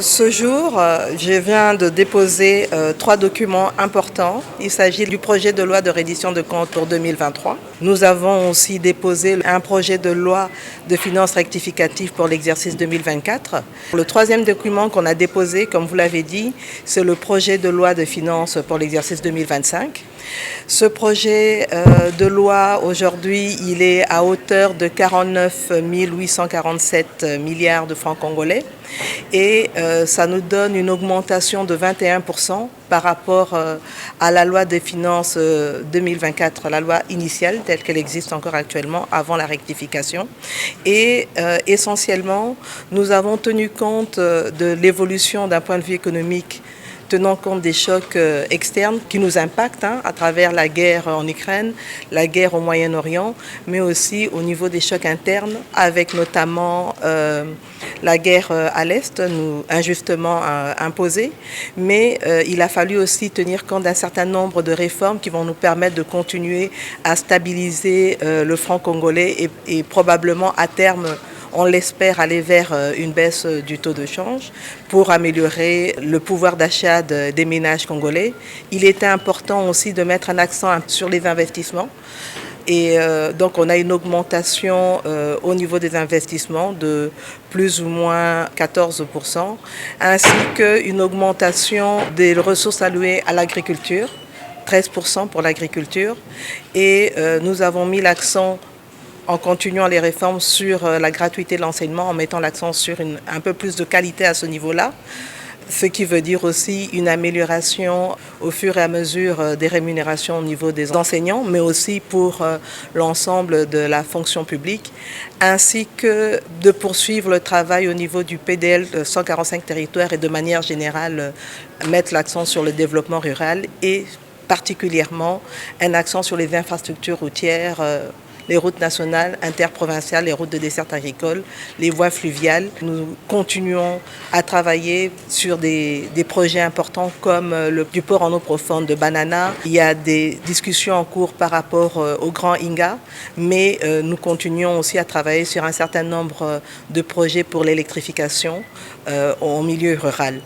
Ce jour, je viens de déposer 3 documents importants. Il s'agit du projet de loi de reddition de comptes pour 2023. Nous avons aussi déposé un projet de loi de finances rectificative pour l'exercice 2024. Le troisième document qu'on a déposé, comme vous l'avez dit, c'est le projet de loi de finances pour l'exercice 2025. Ce projet de loi, aujourd'hui, il est à hauteur de 49 847 milliards de francs congolais et ça nous donne une augmentation de 21% par rapport à la loi des finances 2024, la loi initiale telle qu'elle existe encore actuellement avant la rectification. Et essentiellement, nous avons tenu compte de l'évolution d'un point de vue économique, tenant compte des chocs externes qui nous impactent à travers la guerre en Ukraine, la guerre au Moyen-Orient, mais aussi au niveau des chocs internes, avec notamment la guerre à l'Est, injustement imposée. Mais il a fallu aussi tenir compte d'un certain nombre de réformes qui vont nous permettre de continuer à stabiliser le franc congolais et probablement à terme, on l'espère, aller vers une baisse du taux de change pour améliorer le pouvoir d'achat des ménages congolais. Il était important aussi de mettre un accent sur les investissements. Et donc on a une augmentation au niveau des investissements de plus ou moins 14%, ainsi qu'une augmentation des ressources allouées à l'agriculture, 13% pour l'agriculture. Et nous avons mis l'accent, en continuant les réformes, sur la gratuité de l'enseignement, en mettant l'accent sur un peu plus de qualité à ce niveau-là, ce qui veut dire aussi une amélioration au fur et à mesure des rémunérations au niveau des enseignants, mais aussi pour l'ensemble de la fonction publique, ainsi que de poursuivre le travail au niveau du PDL 145 territoires et de manière générale mettre l'accent sur le développement rural et particulièrement un accent sur les infrastructures routières, les routes nationales, interprovinciales, les routes de desserte agricole, les voies fluviales. Nous continuons à travailler sur des projets importants comme du port en eau profonde de Banana. Il y a des discussions en cours par rapport au Grand Inga, mais nous continuons aussi à travailler sur un certain nombre de projets pour l'électrification au milieu rural.